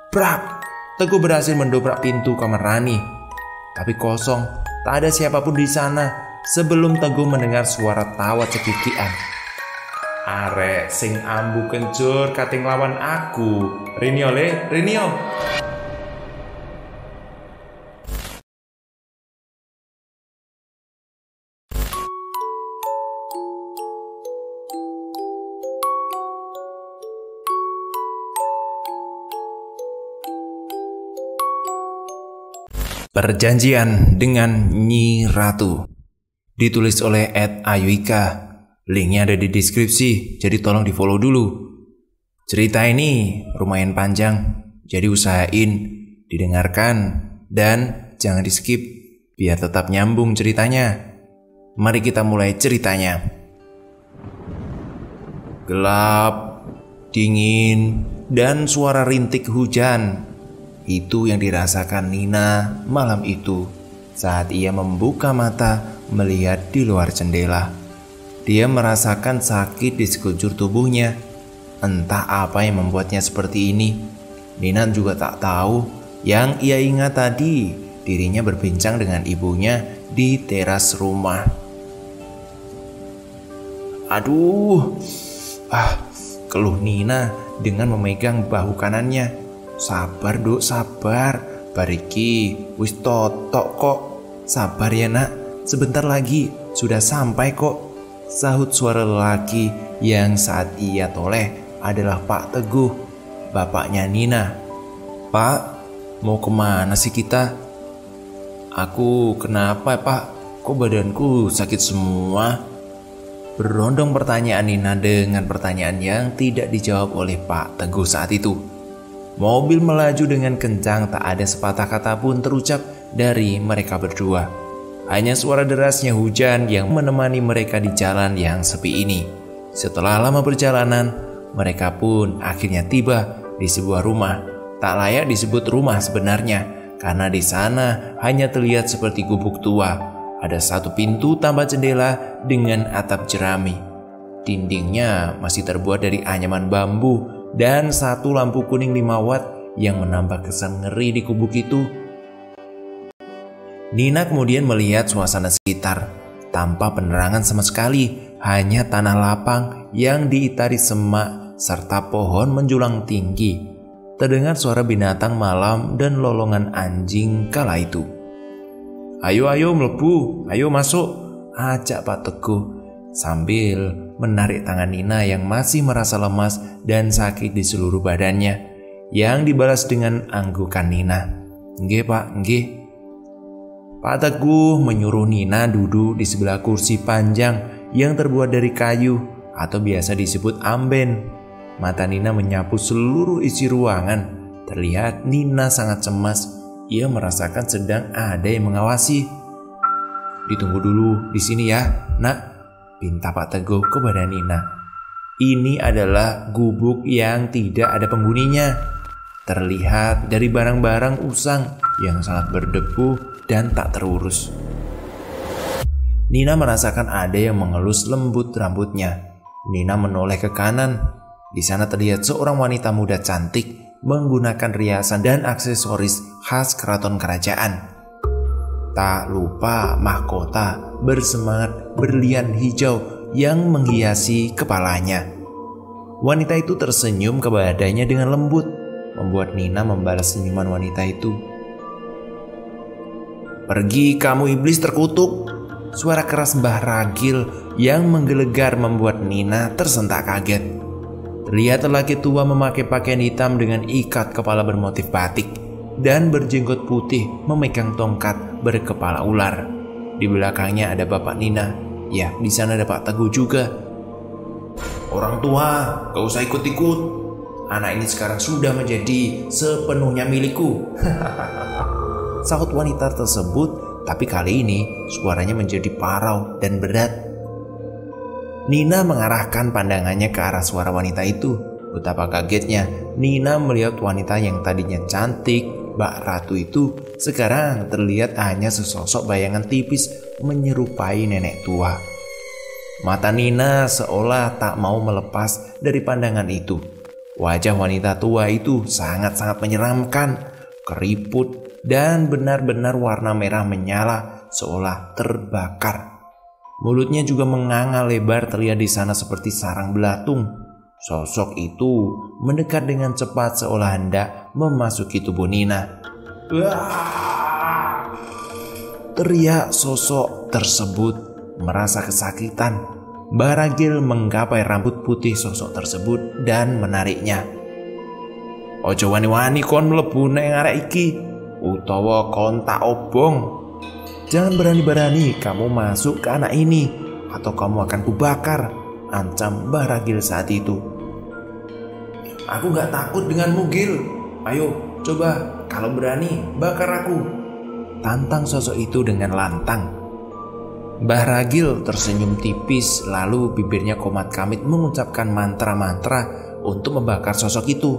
Brak! Teguh berhasil mendobrak pintu kamar Rani. Tapi kosong, tak ada siapapun di sana sebelum Teguh mendengar suara tawa cekikian. Arek sing ambu kencur kating lawan aku. Rinio le, Rinio. Perjanjian dengan Nyi Ratu. Ditulis oleh @ayuika. Linknya ada di deskripsi, jadi tolong di follow dulu. Cerita ini lumayan panjang, jadi usahain didengarkan dan jangan di skip biar tetap nyambung ceritanya. Mari kita mulai ceritanya. Gelap, dingin, dan suara rintik hujan. Itu yang dirasakan Nina malam itu saat ia membuka mata melihat di luar jendela. Dia merasakan sakit di sekujur tubuhnya. Entah apa yang membuatnya seperti ini. Nina juga tak tahu. Yang ia ingat tadi, dirinya berbincang dengan ibunya di teras rumah. Aduh, keluh Nina dengan memegang bahu kanannya. Sabar duk, sabar. Bariki, wis totok kok. Sabar ya nak, sebentar lagi sudah sampai kok. Sahut suara lelaki yang saat ia toleh adalah Pak Teguh, bapaknya Nina. Pak, mau kemana sih kita? Aku kenapa pak? Kok badanku sakit semua? Berondong pertanyaan Nina dengan pertanyaan yang tidak dijawab oleh Pak Teguh saat itu. Mobil melaju dengan kencang, tak ada sepatah kata pun terucap dari mereka berdua. Hanya suara derasnya hujan yang menemani mereka di jalan yang sepi ini. Setelah lama perjalanan, mereka pun akhirnya tiba di sebuah rumah. Tak layak disebut rumah sebenarnya, karena di sana hanya terlihat seperti gubuk tua. Ada satu pintu tanpa jendela dengan atap jerami. Dindingnya masih terbuat dari anyaman bambu. Dan satu lampu kuning 5 watt yang menambah kesan ngeri di gubuk itu. Nina kemudian melihat suasana sekitar. Tanpa penerangan sama sekali, hanya tanah lapang yang diitari semak serta pohon menjulang tinggi. Terdengar suara binatang malam dan lolongan anjing kala itu. Ayo mlebu, ayo masuk, ajak Pak Teguh sambil menarik tangan Nina yang masih merasa lemas dan sakit di seluruh badannya, yang dibalas dengan anggukan Nina. Nggih pak, nggih. Pak Teguh menyuruh Nina duduk di sebelah kursi panjang yang terbuat dari kayu atau biasa disebut amben. Mata Nina menyapu seluruh isi ruangan. Terlihat Nina sangat cemas. Ia merasakan sedang ada yang mengawasi. Ditunggu dulu di sini ya, nak, pinta Pak Teguh kepada Nina. Ini adalah gubuk yang tidak ada penghuninya. Terlihat dari barang-barang usang yang sangat berdebu dan tak terurus. Nina merasakan ada yang mengelus lembut rambutnya. Nina menoleh ke kanan. Di sana terlihat seorang wanita muda cantik menggunakan riasan dan aksesoris khas keraton kerajaan. Tak lupa mahkota bersemangat berlian hijau yang menghiasi kepalanya. Wanita itu tersenyum kepadanya dengan lembut, membuat Nina membalas senyuman wanita itu. Pergi kamu iblis terkutuk. Suara keras Mbah Ragil yang menggelegar membuat Nina tersentak kaget. Terlihat lelaki tua memakai pakaian hitam dengan ikat kepala bermotif batik dan berjenggot putih memegang tongkat berkepala ular. Di belakangnya ada bapak Nina. Ya, di sana ada Pak Teguh juga. Orang tua, gak usah ikut-ikut. Anak ini sekarang sudah menjadi sepenuhnya milikku. Sahut wanita tersebut, tapi kali ini suaranya menjadi parau dan berat. Nina mengarahkan pandangannya ke arah suara wanita itu. Betapa kagetnya Nina melihat wanita yang tadinya cantik, Mbak Ratu itu sekarang terlihat hanya sesosok bayangan tipis menyerupai nenek tua. Mata Nina seolah tak mau melepas dari pandangan itu. Wajah wanita tua itu sangat-sangat menyeramkan, keriput, dan benar-benar warna merah menyala seolah terbakar. Mulutnya juga menganga lebar terlihat di sana seperti sarang belatung. Sosok itu mendekat dengan cepat seolah hendak memasuki tubuh Nina. Wah! Teriak sosok tersebut merasa kesakitan. Baragil menggapai rambut putih sosok tersebut dan menariknya. Ojo wani-wani kon mlebu nang arek iki, utawa kon tak obong. Jangan berani-berani kamu masuk ke anak ini, atau kamu akan kubakar, ancam Baragil saat itu. Aku gak takut denganmu, Gil. Ayo, coba, kalau berani, bakar aku, tantang sosok itu dengan lantang. Baragil tersenyum tipis, lalu bibirnya komat-kamit mengucapkan mantra-mantra untuk membakar sosok itu.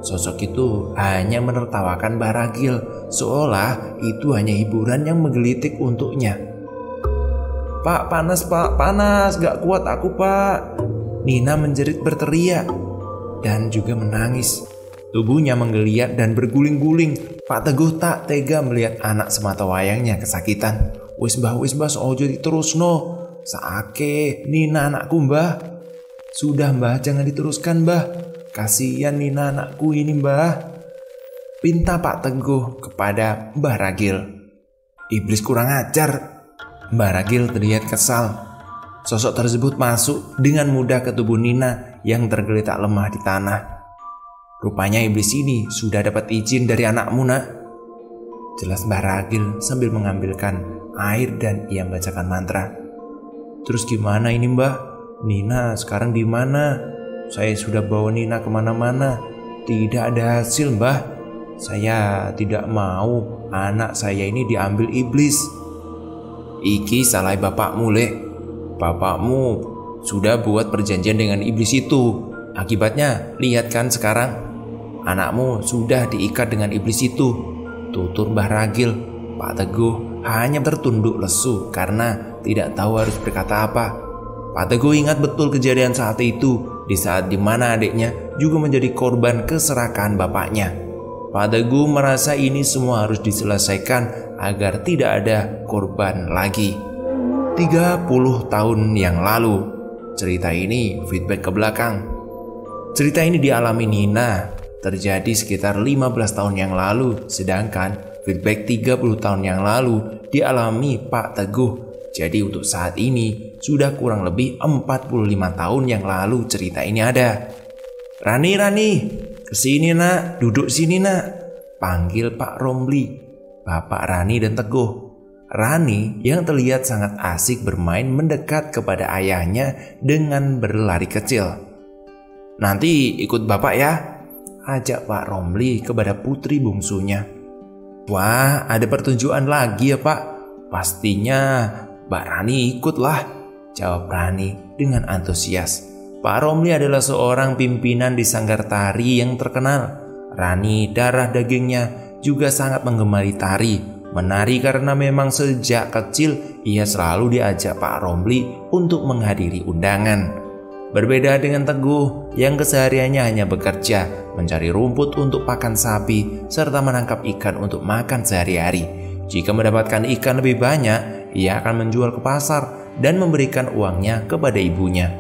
Sosok itu hanya menertawakan Baragil, seolah itu hanya hiburan yang menggelitik untuknya. Pak, panas, gak kuat aku, Pak. Nina menjerit berteriak dan juga menangis. Tubuhnya menggeliat dan berguling-guling. Pak Teguh tak tega melihat anak semata wayangnya kesakitan. Wis mbah, ojo diterusno. Saake Nina anakku, mbah. Sudah mbah, jangan diteruskan, mbah. Kasihan Nina anakku ini, mbah, pinta Pak Teguh kepada Mbah Ragil. Iblis kurang ajar. Mbah Ragil terlihat kesal. Sosok tersebut masuk dengan mudah ke tubuh Nina yang tergeletak lemah di tanah. Rupanya iblis ini sudah dapat izin dari anakmu, nak, jelas Mbah Ragil sambil mengambilkan air dan ia membacakan mantra. Terus gimana ini, mbah? Nina sekarang di mana? Saya sudah bawa Nina kemana-mana, tidak ada hasil, mbah. Saya tidak mau anak saya ini diambil iblis. Iki salah bapakmu, Lek. Bapakmu sudah buat perjanjian dengan iblis itu. Akibatnya lihat kan sekarang, anakmu sudah diikat dengan iblis itu, tutur Mbah Ragil. Pak Teguh hanya tertunduk lesu karena tidak tahu harus berkata apa. Pak Teguh ingat betul kejadian saat itu, di saat dimana adiknya juga menjadi korban keserakahan bapaknya. Pak Teguh merasa ini semua harus diselesaikan agar tidak ada korban lagi. 30 tahun yang lalu, cerita ini feedback ke belakang. Cerita ini dialami Nina terjadi sekitar 15 tahun yang lalu, sedangkan feedback 30 tahun yang lalu dialami Pak Teguh. Jadi untuk saat ini sudah kurang lebih 45 tahun yang lalu cerita ini ada. Rani, kesini nak, duduk sini nak, panggil Pak Romli, Bapak Rani dan Teguh. Rani yang terlihat sangat asik bermain mendekat kepada ayahnya dengan berlari kecil. Nanti ikut bapak ya, ajak Pak Romli kepada putri bungsunya. Wah, ada pertunjukan lagi ya Pak? Pastinya Mbak Rani ikutlah, jawab Rani dengan antusias. Pak Romli adalah seorang pimpinan di sanggar tari yang terkenal. Rani darah dagingnya juga sangat menggemari tari, menari karena memang sejak kecil ia selalu diajak Pak Romli untuk menghadiri undangan. Berbeda dengan Teguh yang kesehariannya hanya bekerja, mencari rumput untuk pakan sapi, serta menangkap ikan untuk makan sehari-hari. Jika mendapatkan ikan lebih banyak, ia akan menjual ke pasar dan memberikan uangnya kepada ibunya.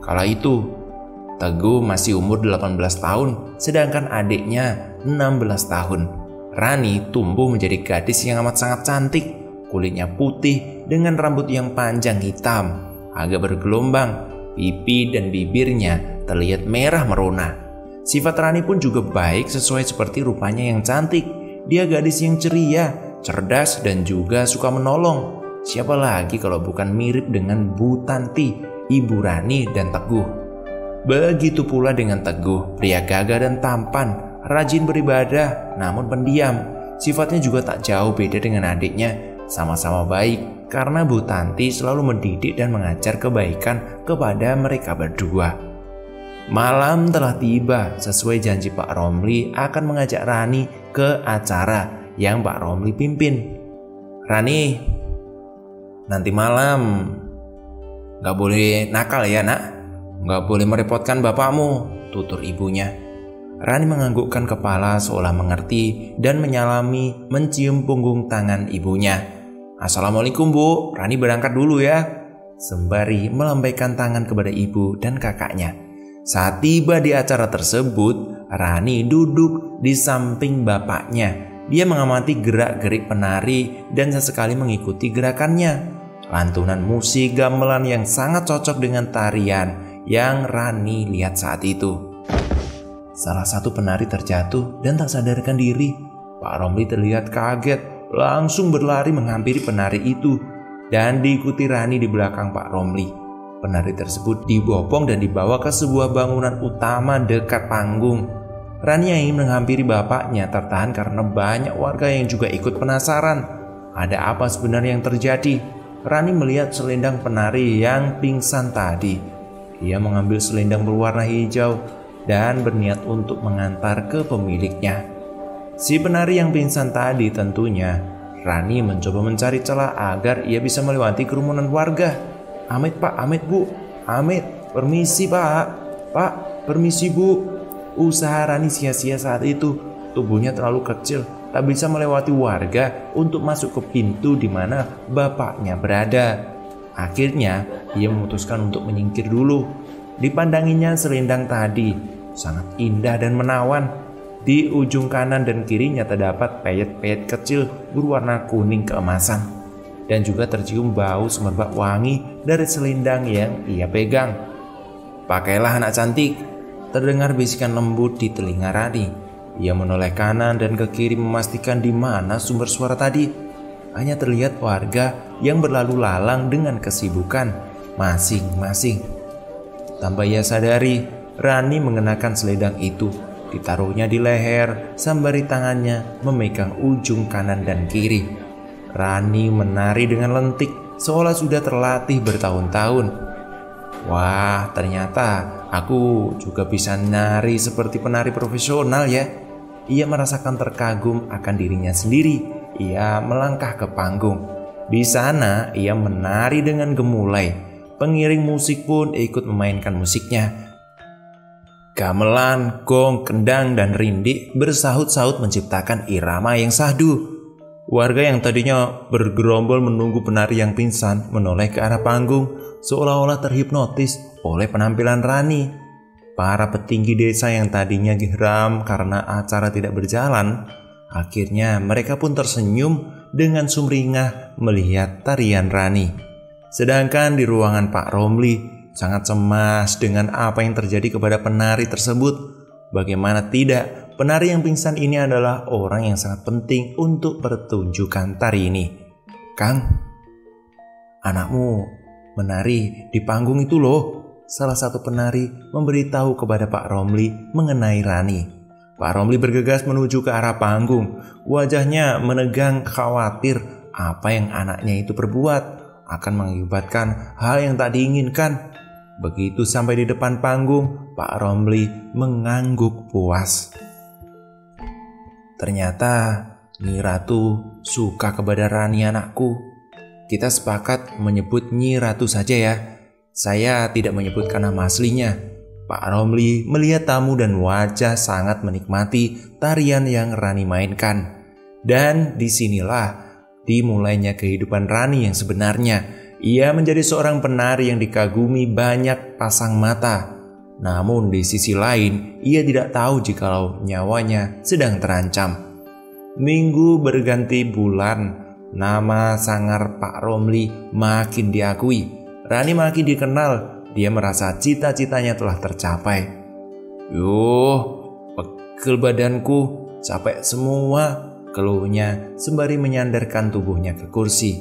Kala itu, Teguh masih umur 18 tahun, sedangkan adiknya 16 tahun. Rani tumbuh menjadi gadis yang amat sangat cantik, kulitnya putih dengan rambut yang panjang hitam, agak bergelombang. Pipi dan bibirnya terlihat merah merona. Sifat Rani pun juga baik sesuai seperti rupanya yang cantik. Dia gadis yang ceria, cerdas dan juga suka menolong. Siapa lagi kalau bukan mirip dengan Bu Tanti, Ibu Rani dan Teguh. Begitu pula dengan Teguh, pria gagah dan tampan, rajin beribadah namun pendiam. Sifatnya juga tak jauh beda dengan adiknya, sama-sama baik. Karena Bu Tanti selalu mendidik dan mengajar kebaikan kepada mereka berdua. Malam telah tiba, sesuai janji Pak Romli akan mengajak Rani ke acara yang Pak Romli pimpin. Rani, nanti malam gak boleh nakal ya nak. Nggak boleh merepotkan bapakmu, tutur ibunya. Rani menganggukkan kepala seolah mengerti dan menyalami mencium punggung tangan ibunya. Assalamualaikum Bu, Rani berangkat dulu ya, sembari melambaikan tangan kepada ibu dan kakaknya. Saat tiba di acara tersebut, Rani duduk di samping bapaknya. Dia mengamati gerak-gerik penari dan sesekali mengikuti gerakannya. Lantunan musik gamelan yang sangat cocok dengan tarian yang Rani lihat saat itu. Salah satu penari terjatuh dan tak sadarkan diri. Pak Romli terlihat kaget, langsung berlari menghampiri penari itu dan diikuti Rani di belakang Pak Romli. Penari tersebut dibopong dan dibawa ke sebuah bangunan utama dekat panggung. Rani yang ingin menghampiri bapaknya tertahan karena banyak warga yang juga ikut penasaran. Ada apa sebenarnya yang terjadi? Rani melihat selendang penari yang pingsan tadi. Ia mengambil selendang berwarna hijau dan berniat untuk mengantar ke pemiliknya. Si penari yang pingsan tadi tentunya Rani mencoba mencari celah agar ia bisa melewati kerumunan warga. Amit Pak, amit Bu, amit, permisi Pak, Pak, permisi Bu. Usaha Rani sia-sia saat itu. Tubuhnya terlalu kecil, tak bisa melewati warga untuk masuk ke pintu di mana bapaknya berada. Akhirnya ia memutuskan untuk menyingkir dulu. Dipandanginya selendang tadi sangat indah dan menawan. Di ujung kanan dan kirinya terdapat peyet-peyet kecil berwarna kuning keemasan. Dan juga tercium bau semerbak wangi dari selendang yang ia pegang. Pakailah anak cantik, terdengar bisikan lembut di telinga Rani. Ia menoleh kanan dan ke kiri memastikan di mana sumber suara tadi. Hanya terlihat warga yang berlalu lalang dengan kesibukan masing-masing. Tanpa ia sadari, Rani mengenakan selendang itu. Ditaruhnya di leher, sembari tangannya memegang ujung kanan dan kiri. Rani menari dengan lentik, seolah sudah terlatih bertahun-tahun. Wah, ternyata aku juga bisa nari seperti penari profesional ya. Ia merasakan terkagum akan dirinya sendiri. Ia melangkah ke panggung. Di sana ia menari dengan gemulai. Pengiring musik pun ikut memainkan musiknya. Gamelan, gong, kendang, dan rindik bersahut-sahut menciptakan irama yang syahdu. Warga yang tadinya bergerombol menunggu penari yang pingsan menoleh ke arah panggung seolah-olah terhipnotis oleh penampilan Rani. Para petinggi desa yang tadinya geram karena acara tidak berjalan, akhirnya mereka pun tersenyum dengan sumringah melihat tarian Rani. Sedangkan di ruangan Pak Romli sangat cemas dengan apa yang terjadi kepada penari tersebut. Bagaimana tidak, penari yang pingsan ini adalah orang yang sangat penting untuk pertunjukan tari ini. Kang, anakmu menari di panggung itu loh. Salah satu penari memberitahu kepada Pak Romli mengenai Rani. Pak Romli bergegas menuju ke arah panggung. Wajahnya menegang khawatir apa yang anaknya itu perbuat akan mengakibatkan hal yang tak diinginkan. Begitu sampai di depan panggung, Pak Romli mengangguk puas. Ternyata Nyi Ratu suka kepada Rani anakku. Kita sepakat menyebut Nyi Ratu saja ya. Saya tidak menyebutkan nama aslinya. Pak Romli melihat tamu dan wajah sangat menikmati tarian yang Rani mainkan. Dan disinilah dimulainya kehidupan Rani yang sebenarnya. Ia menjadi seorang penari yang dikagumi banyak pasang mata. Namun di sisi lain, ia tidak tahu jikalau nyawanya sedang terancam. Minggu berganti bulan, nama sangar Pak Romli makin diakui. Rani makin dikenal. Dia merasa cita-citanya telah tercapai. Yuh, pegel badanku, capek semua, keluhnya sembari menyandarkan tubuhnya ke kursi.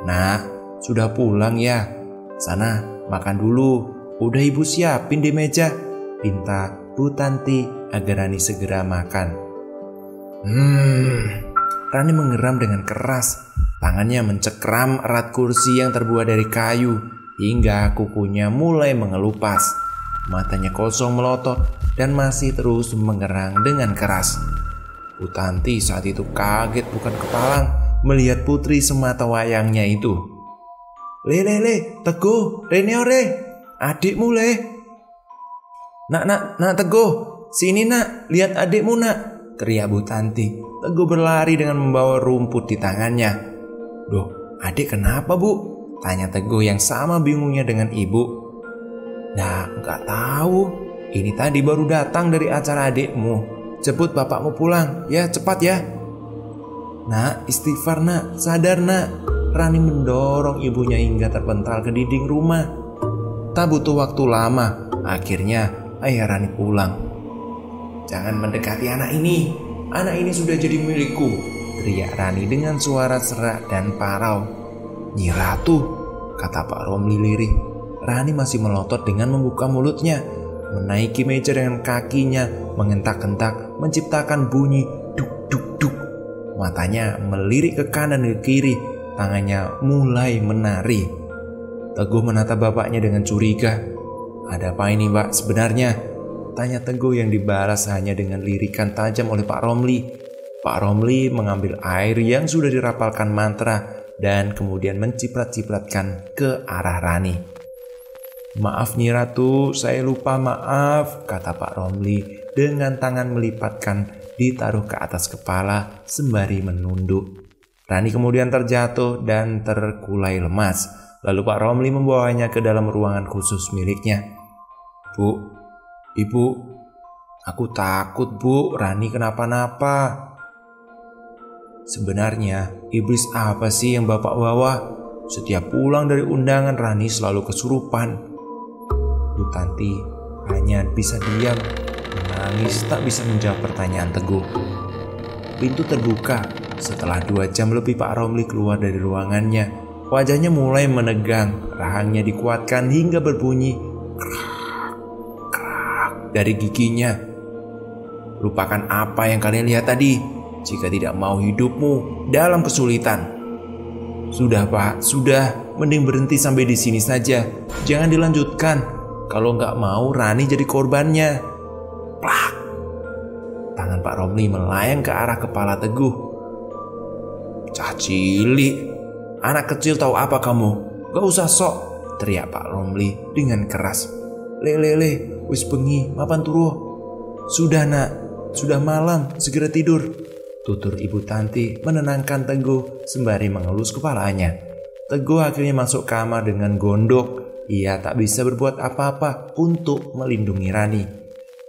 Nah, sudah pulang ya? Sana makan dulu. Udah ibu siapin di meja, pinta Bu Tanti agar Rani segera makan. Rani mengeram dengan keras. Tangannya mencekram erat kursi yang terbuat dari kayu hingga kukunya mulai mengelupas. Matanya kosong melotot dan masih terus mengerang dengan keras. Bu Tanti saat itu kaget bukan kepalang melihat putri semata wayangnya itu. Le, Teguh, Rene ore, adikmu le, Nak Teguh, sini nak, lihat adikmu nak, teriak Bu Tanti. Teguh berlari dengan membawa rumput di tangannya. Duh, adik kenapa Bu? Tanya Teguh yang sama bingungnya dengan ibu. Nah, nggak tahu. Ini tadi baru datang dari acara adikmu. Jemput bapakmu pulang, ya cepat ya. Nak, istighfar nak, sadar nak. Rani mendorong ibunya hingga terpental ke dinding rumah. Tak butuh waktu lama, akhirnya ayah Rani pulang. Jangan mendekati anak ini sudah jadi milikku, teriak Rani dengan suara serak dan parau. Nyi Ratu, kata Pak Romli lirih. Rani masih melotot dengan membuka mulutnya, menaiki meja dengan kakinya, mengentak-kentak, menciptakan bunyi duk duk duk. Matanya melirik ke kanan dan ke kiri, tangannya mulai menari. Teguh menatap bapaknya dengan curiga. Ada apa ini Mbak sebenarnya? Tanya Teguh yang dibalas hanya dengan lirikan tajam oleh Pak Romli. Pak Romli mengambil air yang sudah dirapalkan mantra dan kemudian menciprat-cipratkan ke arah Rani. Maaf Nyi Ratu, saya lupa maaf, kata Pak Romli dengan tangan melipatkan ditaruh ke atas kepala sembari menunduk. Rani kemudian terjatuh dan terkulai lemas. Lalu Pak Romli membawanya ke dalam ruangan khusus miliknya. Bu, Ibu, aku takut Bu, Rani kenapa-napa. Sebenarnya iblis apa sih yang Bapak bawa? Setiap pulang dari undangan Rani selalu kesurupan. Bu Tanti hanya bisa diam, menangis tak bisa menjawab pertanyaan Teguh. Pintu terbuka. Setelah 2 jam lebih Pak Romli keluar dari ruangannya. Wajahnya mulai menegang, rahangnya dikuatkan hingga berbunyi krak, krak dari giginya. Lupakan apa yang kalian lihat tadi, jika tidak mau hidupmu dalam kesulitan. Sudah Pak, sudah, mending berhenti sampai di sini saja. Jangan dilanjutkan, kalau nggak mau Rani jadi korbannya. Plak. Tangan Pak Romli melayang ke arah kepala Teguh. Cah cilik, anak kecil tahu apa kamu? Gak usah sok, teriak Pak Romli dengan keras. Le, wis bengi, mapan turu. Sudah nak, sudah malam, segera tidur, tutur Ibu Tanti menenangkan Teguh sembari mengelus kepalanya. Teguh akhirnya masuk kamar dengan gondok. Ia tak bisa berbuat apa-apa untuk melindungi Rani.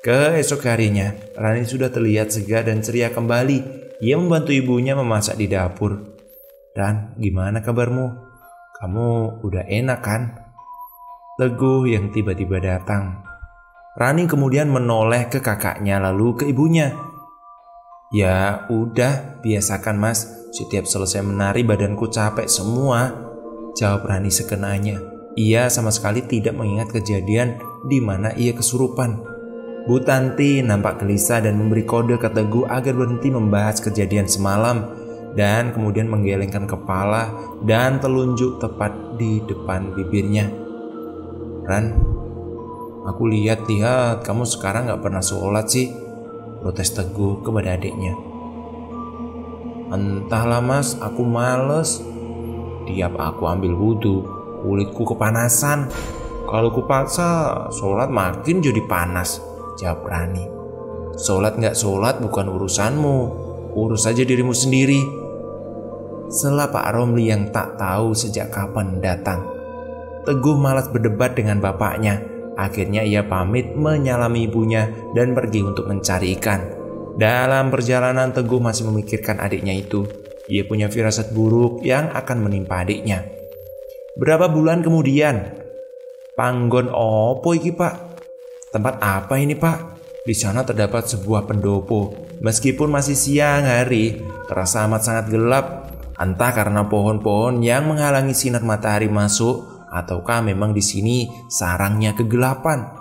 Keesok harinya, Rani sudah terlihat segar dan ceria kembali. Ia membantu ibunya memasak di dapur. Dan gimana kabarmu? Kamu udah enak kan? Teguh yang tiba-tiba datang. Rani kemudian menoleh ke kakaknya lalu ke ibunya. Ya udah, biasakan mas. Setiap selesai menari badanku capek semua, jawab Rani sekenanya. Ia sama sekali tidak mengingat kejadian di mana ia kesurupan. Bu Tanti nampak gelisah dan memberi kode ke Teguh agar berhenti membahas kejadian semalam dan kemudian menggelengkan kepala dan telunjuk tepat di depan bibirnya. Ran, aku lihat kamu sekarang gak pernah sholat sih, protes Teguh kepada adiknya. Entahlah mas, aku males. Tiap aku ambil wudhu, kulitku kepanasan. Kalau kupaksa, sholat makin jadi panas, jawab Rani. Sholat gak sholat bukan urusanmu, urus saja dirimu sendiri. Sela Pak Romli yang tak tahu sejak kapan datang. Teguh malas berdebat dengan bapaknya. Akhirnya ia pamit menyalami ibunya dan pergi untuk mencari ikan. Dalam perjalanan Teguh masih memikirkan adiknya itu. Ia punya firasat buruk yang akan menimpa adiknya. Berapa bulan kemudian, panggon opo iki pak? Tempat apa ini pak? Di sana terdapat sebuah pendopo. Meskipun masih siang hari, terasa amat sangat gelap. Entah karena pohon-pohon yang menghalangi sinar matahari masuk, ataukah memang di sini sarangnya kegelapan.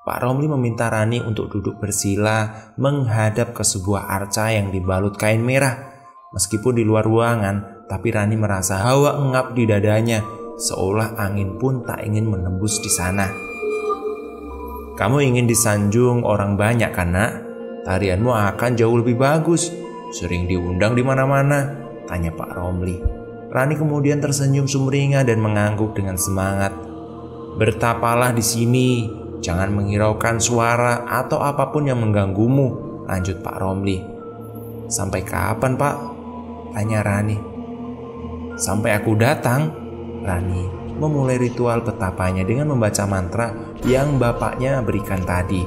Pak Romli meminta Rani untuk duduk bersila menghadap ke sebuah arca yang dibalut kain merah. Meskipun di luar ruangan, tapi Rani merasa hawa engap di dadanya, seolah angin pun tak ingin menembus di sana. Kamu ingin disanjung orang banyak kan nak? Tarianmu akan jauh lebih bagus. Sering diundang di mana-mana, tanya Pak Romli. Rani kemudian tersenyum sumringah dan mengangguk dengan semangat. Bertapalah di sini, Jangan menghiraukan suara atau apapun yang mengganggumu, lanjut Pak Romli. Sampai kapan, Pak? Tanya Rani. Sampai aku datang. Rani memulai ritual betapanya dengan membaca mantra yang bapaknya berikan tadi.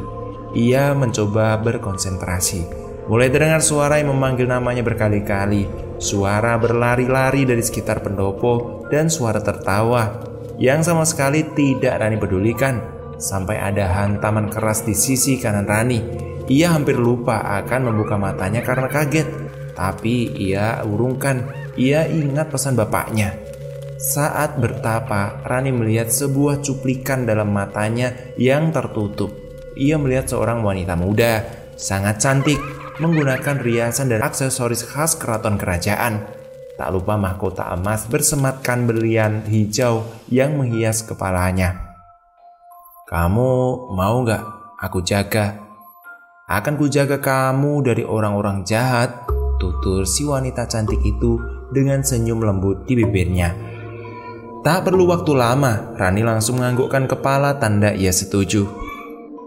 Ia mencoba berkonsentrasi. Mulai terdengar suara yang memanggil namanya berkali-kali. Suara berlari-lari dari sekitar pendopo dan suara tertawa yang sama sekali tidak Rani pedulikan. Sampai ada hantaman keras di sisi kanan Rani. Ia hampir lupa akan membuka matanya karena kaget. Tapi ia urungkan. Ia ingat pesan bapaknya. Saat bertapa, Rani melihat sebuah cuplikan dalam matanya yang tertutup. Ia melihat seorang wanita muda, sangat cantik, menggunakan riasan dan aksesoris khas keraton kerajaan. Tak lupa mahkota emas bersematkan berlian hijau yang menghias kepalanya. Kamu mau gak aku jaga? Akan kujaga kamu dari orang-orang jahat, tutur si wanita cantik itu dengan senyum lembut di bibirnya. Tak perlu waktu lama, Rani langsung menganggukkan kepala tanda ia setuju.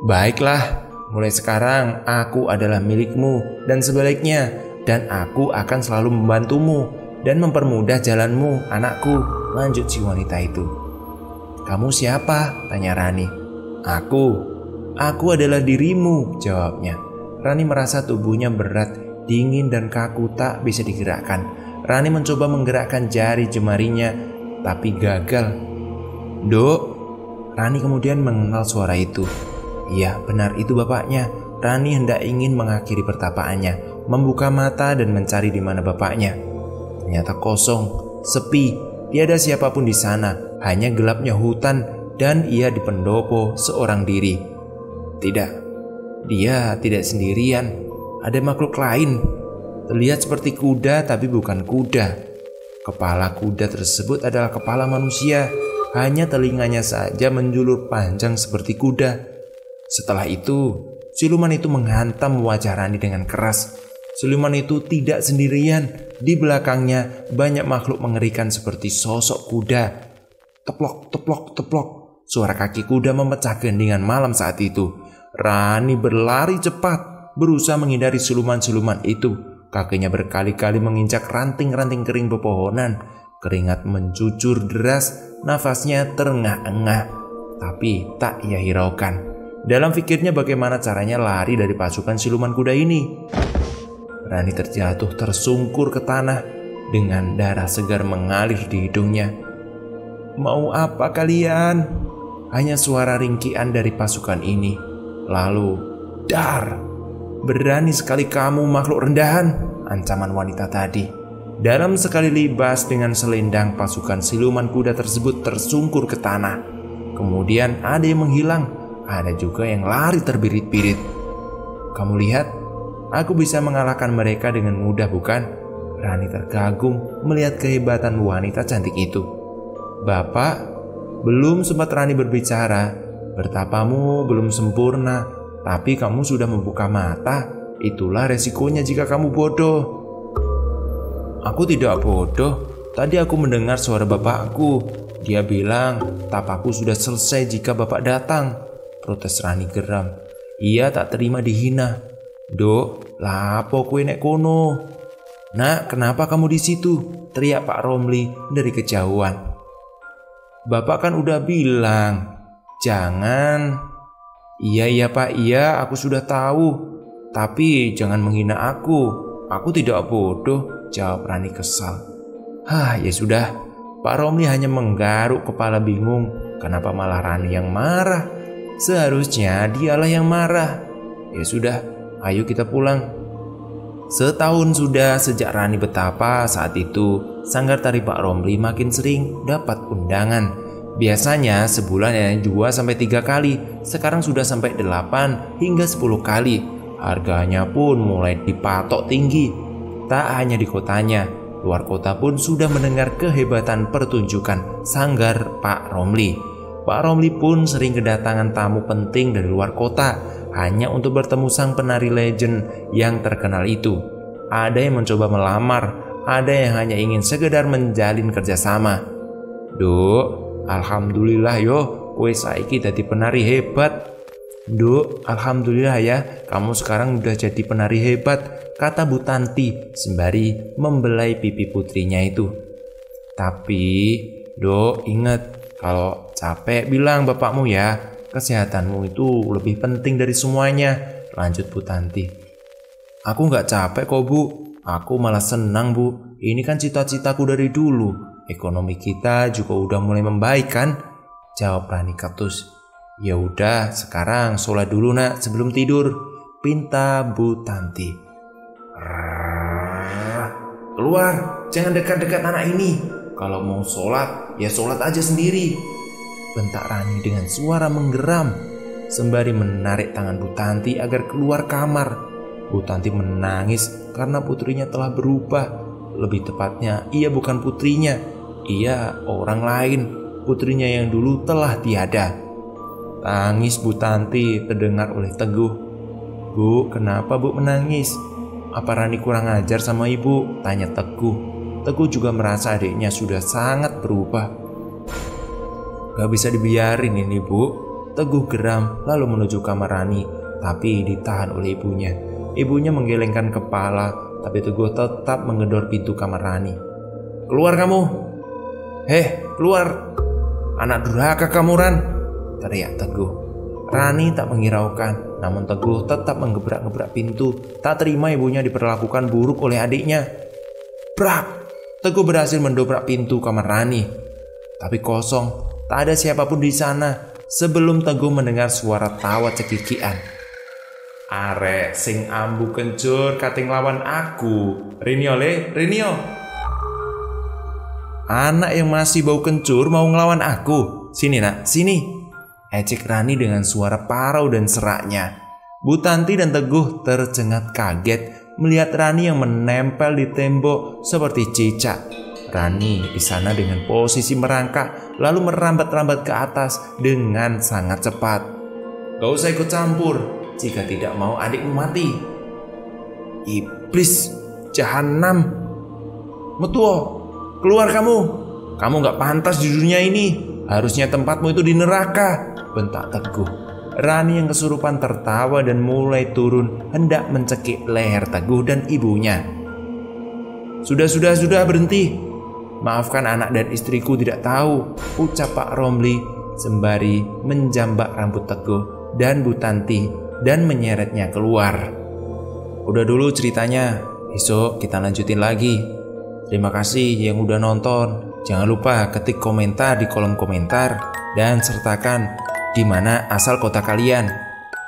Baiklah, mulai sekarang aku adalah milikmu dan sebaliknya, dan aku akan selalu membantumu dan mempermudah jalanmu, anakku, lanjut si wanita itu. Kamu siapa? Tanya Rani. Aku adalah dirimu, jawabnya. Rani merasa tubuhnya berat, dingin dan kaku tak bisa digerakkan. Rani mencoba menggerakkan jari jemarinya, tapi gagal. Dok, Rani kemudian mengenal suara itu. Iya, benar itu bapaknya. Rani hendak ingin mengakhiri pertapaannya, membuka mata dan mencari di mana bapaknya. Ternyata kosong, sepi, tiada siapapun di sana, hanya gelapnya hutan dan ia di pendopo seorang diri. Tidak, dia tidak sendirian. Ada makhluk lain. Terlihat seperti kuda tapi bukan kuda. Kepala kuda tersebut adalah kepala manusia, hanya telinganya saja menjulur panjang seperti kuda. Setelah itu, siluman itu menghantam wajah Rani dengan keras. Siluman itu tidak sendirian, di belakangnya banyak makhluk mengerikan seperti sosok kuda. Teplok, teplok, teplok. Suara kaki kuda memecah keheningan malam saat itu. Rani berlari cepat, berusaha menghindari siluman-siluman itu. Kakinya berkali-kali menginjak ranting-ranting kering pepohonan. Keringat mencucur deras, nafasnya terengah-engah. Tapi tak ia hiraukan. Dalam pikirnya bagaimana caranya lari dari pasukan siluman kuda ini. Rani terjatuh tersungkur ke tanah dengan darah segar mengalir di hidungnya. Mau apa kalian? Hanya suara ringkian dari pasukan ini. Lalu, dar! Berani sekali kamu makhluk rendahan, ancaman wanita tadi. Dalam sekali libas dengan selendang, pasukan siluman kuda tersebut tersungkur ke tanah. Kemudian ada yang menghilang, ada juga yang lari terbirit-birit. Kamu lihat, aku bisa mengalahkan mereka dengan mudah bukan? Rani terkagum melihat kehebatan wanita cantik itu. Bapak, belum sempat Rani berbicara. Bertapamu belum sempurna. Tapi kamu sudah membuka mata. Itulah resikonya jika kamu bodoh. Aku tidak bodoh. Tadi aku mendengar suara bapakku. Dia bilang tapaku sudah selesai jika bapak datang. Protes Rani geram. Ia tak terima dihina. Dok, lapo kue nek kono? Nak, kenapa kamu di situ? Teriak Pak Romli dari kejauhan. Bapak kan udah bilang jangan. Iya Pak, iya aku sudah tahu. Tapi jangan menghina aku. Aku tidak bodoh, jawab Rani kesal. Ya sudah. Pak Romli hanya menggaruk kepala bingung. Kenapa malah Rani yang marah? Seharusnya dialah yang marah. Ya sudah, ayo kita pulang. Setahun sudah sejak Rani betapa. Saat itu sanggar tari Pak Romli makin sering dapat undangan. Biasanya sebulan hanya 2-3 kali, sekarang sudah sampai 8 hingga 10 kali. Harganya pun mulai dipatok tinggi. Tak hanya di kotanya, luar kota pun sudah mendengar kehebatan pertunjukan sanggar Pak Romli. Pak Romli pun sering kedatangan tamu penting dari luar kota, hanya untuk bertemu sang penari legend yang terkenal itu. Ada yang mencoba melamar, ada yang hanya ingin sekedar menjalin kerjasama. Duk, alhamdulillah yo, kowe saiki dadi penari hebat. "Duk, alhamdulillah ya, kamu sekarang udah jadi penari hebat," kata Bu Tanti sembari membelai pipi putrinya itu. "Tapi, Duk, ingat, kalau capek bilang bapakmu ya, kesehatanmu itu lebih penting dari semuanya," lanjut Bu Tanti. "Aku nggak capek kok Bu, aku malah senang Bu, ini kan cita-citaku dari dulu, ekonomi kita juga udah mulai membaik kan," jawab Rani Kaktus. "Ya udah, sekarang sholat dulu nak sebelum tidur," pinta Bu Tanti. "Keluar, jangan dekat-dekat anak ini. Kalau mau sholat, ya sholat aja sendiri," bentak Rani dengan suara menggeram sembari menarik tangan Bu Tanti agar keluar kamar. Bu Tanti menangis karena putrinya telah berubah. Lebih tepatnya, ia bukan putrinya, ia orang lain. Putrinya yang dulu telah tiada. Tangis Bu Tanti terdengar oleh Teguh. "Bu, kenapa Bu menangis? Apa Rani kurang ajar sama ibu?" tanya Teguh. Teguh juga merasa adiknya sudah sangat berubah. "Gak bisa dibiarin ini Bu," Teguh geram lalu menuju kamar Rani, tapi ditahan oleh ibunya. Ibunya menggelengkan kepala, tapi Teguh tetap menggedor pintu kamar Rani. "Keluar kamu! Keluar! Anak durhaka kamu, Ran!" teriak Teguh. Rani tak menghiraukan, namun Teguh tetap menggebrak-gebrak pintu, tak terima ibunya diperlakukan buruk oleh adiknya. Brak! Teguh berhasil mendobrak pintu kamar Rani, tapi kosong, tak ada siapapun di sana. Sebelum Teguh mendengar suara tawa cekikian. "Arek sing ambu kencur kating lawan aku, Rinio le, Rinio. Anak yang masih bau kencur mau ngelawan aku. Sini nak, sini," ejek Rani dengan suara parau dan seraknya. Bu Tanti dan Teguh tercengat kaget melihat Rani yang menempel di tembok seperti cicak. Rani di sana dengan posisi merangkak lalu merambat-rambat ke atas dengan sangat cepat. "Gak usah ikut campur jika tidak mau adikmu mati." "Iblis, jahanam, metuo, keluar kamu. Kamu gak pantas di dunia ini. Harusnya tempatmu itu di neraka," bentak Teguh. Rani yang kesurupan tertawa dan mulai turun hendak mencekik leher Teguh dan ibunya. Sudah berhenti. Maafkan anak dan istriku tidak tahu," ucap Pak Romli sembari menjambak rambut Teguh dan Bu Tanti dan menyeretnya keluar. "Udah dulu ceritanya, besok kita lanjutin lagi. Terima kasih yang udah nonton. Jangan lupa ketik komentar di kolom komentar dan sertakan di mana asal kota kalian.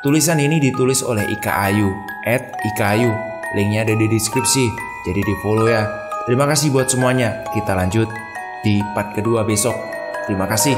Tulisan ini ditulis oleh Ika Ayu @ikayu. Linknya ada di deskripsi, jadi di follow ya. Terima kasih buat semuanya. Kita lanjut di part kedua besok. Terima kasih.